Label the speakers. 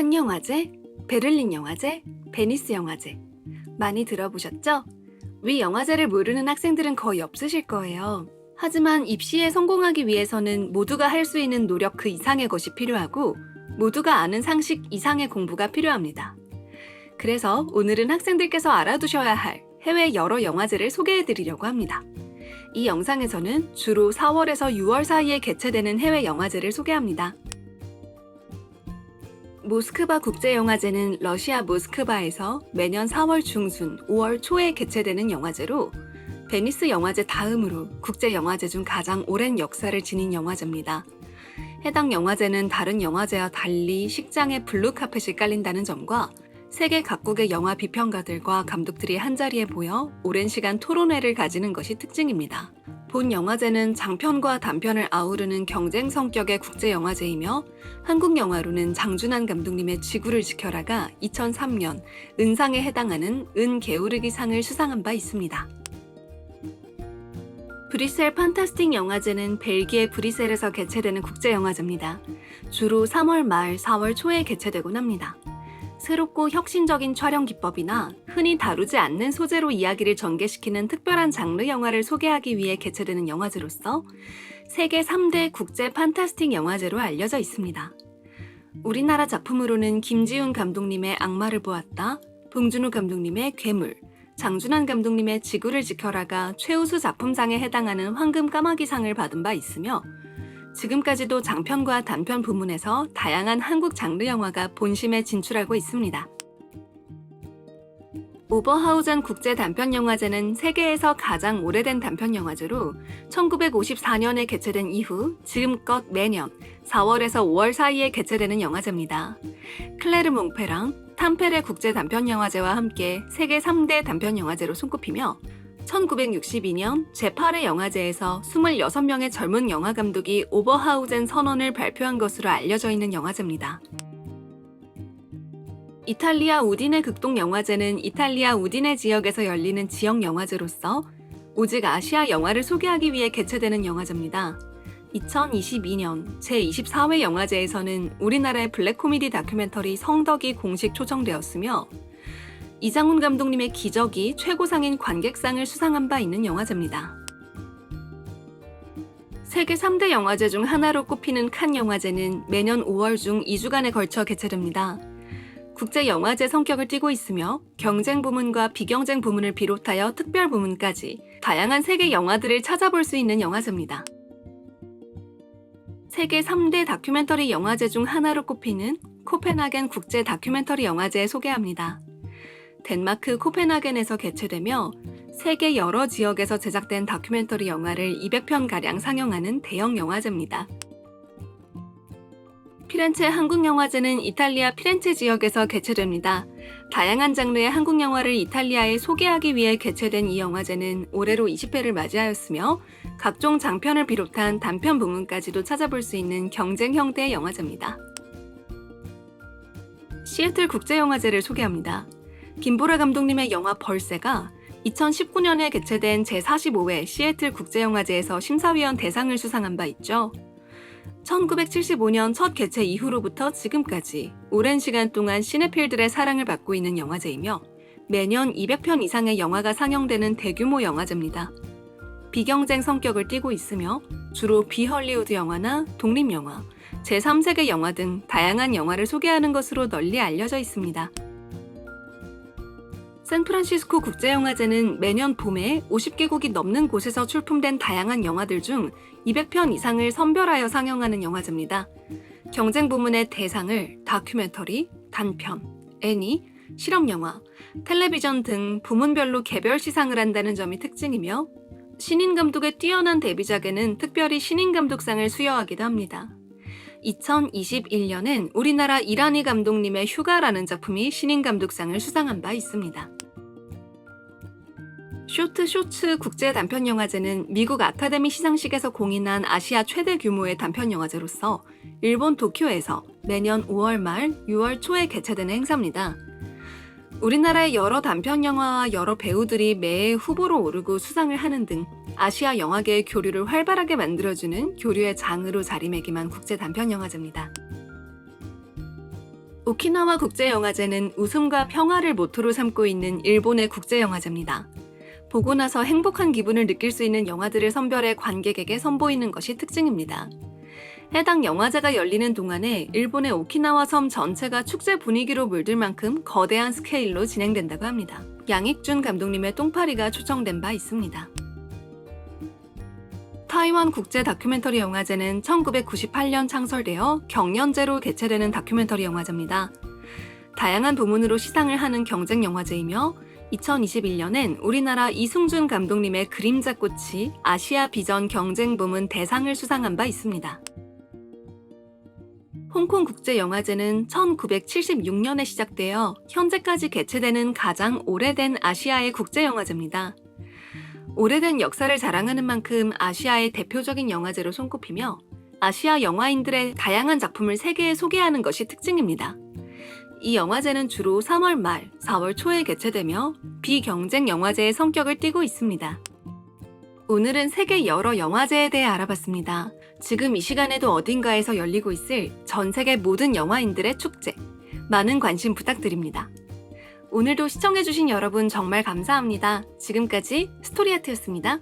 Speaker 1: 칸 영화제, 베를린 영화제, 베니스 영화제. 많이 들어보셨죠? 위 영화제를 모르는 학생들은 거의 없으실 거예요. 하지만 입시에 성공하기 위해서는 모두가 할 수 있는 노력 그 이상의 것이 필요하고 모두가 아는 상식 이상의 공부가 필요합니다. 그래서 오늘은 학생들께서 알아두셔야 할 해외 여러 영화제를 소개해드리려고 합니다. 이 영상에서는 주로 4월에서 6월 사이에 개최되는 해외 영화제를 소개합니다. 모스크바 국제영화제는 러시아 모스크바에서 매년 4월 중순, 5월 초에 개최되는 영화제로 베니스 영화제 다음으로 국제영화제 중 가장 오랜 역사를 지닌 영화제입니다. 해당 영화제는 다른 영화제와 달리 식장에 블루카펫이 깔린다는 점과 세계 각국의 영화 비평가들과 감독들이 한자리에 모여 오랜 시간 토론회를 가지는 것이 특징입니다. 본 영화제는 장편과 단편을 아우르는 경쟁 성격의 국제영화제이며 한국 영화로는 장준환 감독님의 지구를 지켜라가 2003년 은상에 해당하는 은개우르기상을 수상한 바 있습니다. 브뤼셀 판타스틱 영화제는 벨기에 브뤼셀에서 개최되는 국제영화제입니다. 주로 3월 말, 4월 초에 개최되곤 합니다. 새롭고 혁신적인 촬영 기법이나 흔히 다루지 않는 소재로 이야기를 전개시키는 특별한 장르 영화를 소개하기 위해 개최되는 영화제로서 세계 3대 국제 판타스틱 영화제로 알려져 있습니다. 우리나라 작품으로는 김지훈 감독님의 악마를 보았다, 봉준호 감독님의 괴물, 장준환 감독님의 지구를 지켜라가 최우수 작품상에 해당하는 황금 까마귀상을 받은 바 있으며 지금까지도 장편과 단편 부문에서 다양한 한국 장르 영화가 본심에 진출하고 있습니다. 오버하우젠 국제 단편 영화제는 세계에서 가장 오래된 단편 영화제로 1954년에 개최된 이후 지금껏 매년 4월에서 5월 사이에 개최되는 영화제입니다. 클레르몽페랑 탐페레 국제 단편 영화제와 함께 세계 3대 단편 영화제로 손꼽히며 1962년 제8회 영화제에서 26명의 젊은 영화 감독이 오버하우젠 선언을 발표한 것으로 알려져 있는 영화제입니다. 이탈리아 우디네 극동영화제는 이탈리아 우디네 지역에서 열리는 지역 영화제로서 오직 아시아 영화를 소개하기 위해 개최되는 영화제입니다. 2022년 제24회 영화제에서는 우리나라의 블랙 코미디 다큐멘터리 성덕이 공식 초청되었으며 이장훈 감독님의 기적이 최고상인 관객상을 수상한 바 있는 영화제입니다. 세계 3대 영화제 중 하나로 꼽히는 칸 영화제는 매년 5월 중 2주간에 걸쳐 개최됩니다. 국제 영화제 성격을 띠고 있으며 경쟁 부문과 비경쟁 부문을 비롯하여 특별 부문까지 다양한 세계 영화들을 찾아볼 수 있는 영화제입니다. 세계 3대 다큐멘터리 영화제 중 하나로 꼽히는 코펜하겐 국제 다큐멘터리 영화제 소개합니다. 덴마크 코펜하겐에서 개최되며 세계 여러 지역에서 제작된 다큐멘터리 영화를 200편가량 상영하는 대형 영화제입니다. 피렌체 한국영화제는 이탈리아 피렌체 지역에서 개최됩니다. 다양한 장르의 한국 영화를 이탈리아에 소개하기 위해 개최된 이 영화제는 올해로 20회를 맞이하였으며 각종 장편을 비롯한 단편 부문까지도 찾아볼 수 있는 경쟁 형태의 영화제입니다. 시애틀 국제영화제를 소개합니다. 김보라 감독님의 영화 벌새가 2019년에 개최된 제45회 시애틀 국제영화제에서 심사위원 대상을 수상한 바 있죠. 1975년 첫 개최 이후로부터 지금까지 오랜 시간 동안 시네필들의 사랑을 받고 있는 영화제이며 매년 200편 이상의 영화가 상영되는 대규모 영화제입니다. 비경쟁 성격을 띠고 있으며 주로 비헐리우드 영화나 독립영화, 제3세계 영화 등 다양한 영화를 소개하는 것으로 널리 알려져 있습니다. 샌프란시스코 국제영화제는 매년 봄에 50개국이 넘는 곳에서 출품된 다양한 영화들 중 200편 이상을 선별하여 상영하는 영화제입니다. 경쟁 부문의 대상을 다큐멘터리, 단편, 애니, 실험영화, 텔레비전 등 부문별로 개별 시상을 한다는 점이 특징이며 신인 감독의 뛰어난 데뷔작에는 특별히 신인 감독상을 수여하기도 합니다. 2021년엔 우리나라 이란희 감독님의 휴가라는 작품이 신인 감독상을 수상한 바 있습니다. 쇼츠 국제 단편영화제는 미국 아카데미 시상식에서 공인한 아시아 최대 규모의 단편영화제로서 일본 도쿄에서 매년 5월 말, 6월 초에 개최되는 행사입니다. 우리나라의 여러 단편영화와 여러 배우들이 매해 후보로 오르고 수상을 하는 등 아시아 영화계의 교류를 활발하게 만들어주는 교류의 장으로 자리매김한 국제 단편영화제입니다. 오키나와 국제영화제는 웃음과 평화를 모토로 삼고 있는 일본의 국제영화제입니다. 보고 나서 행복한 기분을 느낄 수 있는 영화들을 선별해 관객에게 선보이는 것이 특징입니다. 해당 영화제가 열리는 동안에 일본의 오키나와 섬 전체가 축제 분위기로 물들 만큼 거대한 스케일로 진행된다고 합니다. 양익준 감독님의 똥파리가 초청된 바 있습니다. 타이완 국제 다큐멘터리 영화제는 1998년 창설되어 경연제로 개최되는 다큐멘터리 영화제입니다. 다양한 부문으로 시상을 하는 경쟁 영화제이며 2021년엔 우리나라 이승준 감독님의 그림자꽃이 아시아 비전 경쟁 부문 대상을 수상한 바 있습니다. 홍콩 국제영화제는 1976년에 시작되어 현재까지 개최되는 가장 오래된 아시아의 국제영화제입니다. 오래된 역사를 자랑하는 만큼 아시아의 대표적인 영화제로 손꼽히며 아시아 영화인들의 다양한 작품을 세계에 소개하는 것이 특징입니다. 이 영화제는 주로 3월 말, 4월 초에 개최되며 비경쟁 영화제의 성격을 띠고 있습니다. 오늘은 세계 여러 영화제에 대해 알아봤습니다. 지금 이 시간에도 어딘가에서 열리고 있을 전 세계 모든 영화인들의 축제, 많은 관심 부탁드립니다. 오늘도 시청해주신 여러분 정말 감사합니다. 지금까지 스토리아트였습니다.